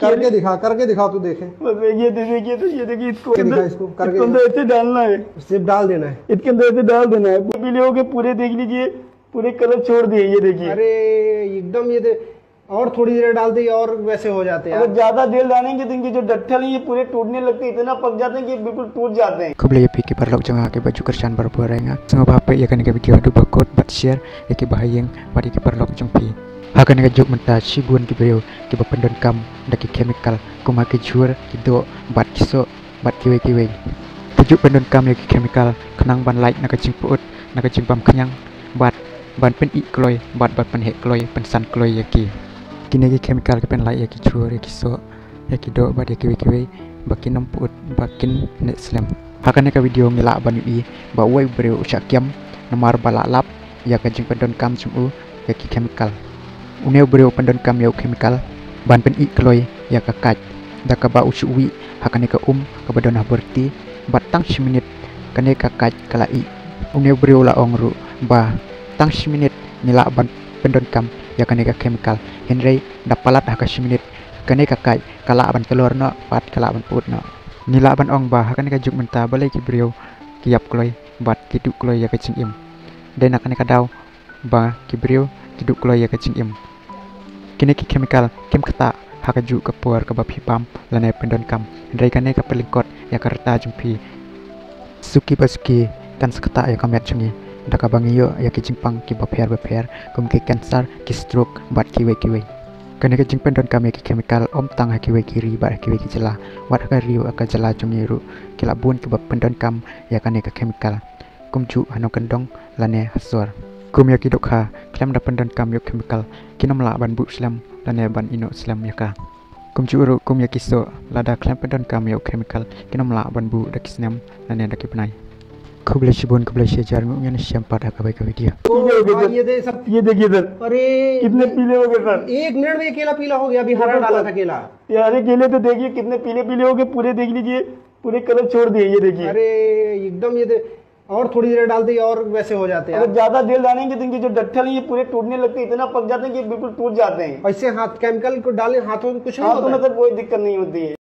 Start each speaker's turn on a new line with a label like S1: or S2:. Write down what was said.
S1: करके दिखाओ तू देखे।
S2: ये देखिए इसको
S1: करके
S2: अंदर ऐसे डालना है,
S1: सिर्फ डाल देना है।
S2: इसके अंदर ऐसे डाल देना है। पीले हो गए पूरे, देख लीजिए पूरे कलर छोड़ दिए। ये देखिए,
S1: अरे एकदम ये और थोड़ी देर डालते ही और वैसे हो जाते हैं।
S2: अगर ज्यादा देर डालेंगे तो इनके जो डट्ठल है ये पूरे टूटने लगते हैं, इतना पक जाते हैं कि बिल्कुल टूट जाते हैं।
S3: Kau boleh pergi perlok jangan ke baju kerjaan berbuat yang semua bapak ya kan ke video tu bakot bat share ya ke bahayang pada ke perlok jong pi akan ke jok menta sibuan ke beliau ke bapendon kam daki chemical kuma ke jur ke do bat kiso bat kiwe tujuk pendon kam ya ke chemical kenang ban light nak jingput nak jingbam kenyang bat ban pen ik kloy bat pen hek kloy pen san kloy ya ki kini ke chemical ke pen light ya ke jur ya kiso ya ki do bat ya kiwe bakin namput bakin net slam akan ke video ngelak ban ui ba wai beriu ucak kiam nomor balak lap ya ke jing pendon kam sumu ya ki chemical uneu beriu pendon kam ya chemical ban pen ik kloy ya ka kaj da ka ba ucu ui akan ke ke badon berti batang 10 minit kane ka kaj kala i uneu beriu la ongru ba tang 10 minit ngelak ban pendon kam ya kane ka chemical henry dapalat haka 10 minit kane ka kaj kala ban telur no pat kala ban put no nila ban ong bah kane ka juk menta balai ki beriu kiap kloy bat kiduk kloy ya ka cing im dan kane ka daw ba ki beriu kiduk kloy ya ka cing im kini ki chemical kem kata haka juk ka puar ka bapi pam lane pendon kam henry kane ka pelingkot ya ka reta jumpi suki basuki tan sekata ya kamet jungi daka bangiyo ya ki jingpang ki baper kum ki cancer ki stroke bat kiwe kane ka jing pendon kami ki chemical om tang hakiwe kiri ba hakiwe ki jela wat ka riu aka jela jungiru ki labun ki bap pendon kam ya kane ka chemical kum ju hano kendong lane hasor kum ya ki dokha klem da pendon kam yo chemical kinom la ban bu slam lane ban ino slam ya ka kum ju ru kum ya kiso lada klem pendon kam yo chemical kinom la ban bu da kisnam lane da ki panai kau boleh shibun kau boleh share ngumnya siam pada kabai ka video
S1: ये दे सब,
S2: ये देखिए सर
S1: अरे
S2: कितने पीले हो गए सर।
S1: 1 मिनट में ये केला पीला हो गया। अभी हरा डाला था केला,
S2: यार केले तो देखिए कितने पीले हो गए पूरे, देख लीजिए पूरे कलर छोड़ दिए। ये देखिए,
S1: अरे एकदम ये और थोड़ी देर डालते ही और वैसे हो जाते हैं।
S2: अगर ज्यादा देर डालेंगे तो इनके जो डट्ठल है ये पूरे टूटने लगते हैं, इतना पक जाते हैं कि बिल्कुल टूट जाते हैं।
S1: ऐसे हाथ केमिकल को डालें हाथों में कुछ नहीं होता है।
S2: मतलब कोई दिक्कत नहीं होती है।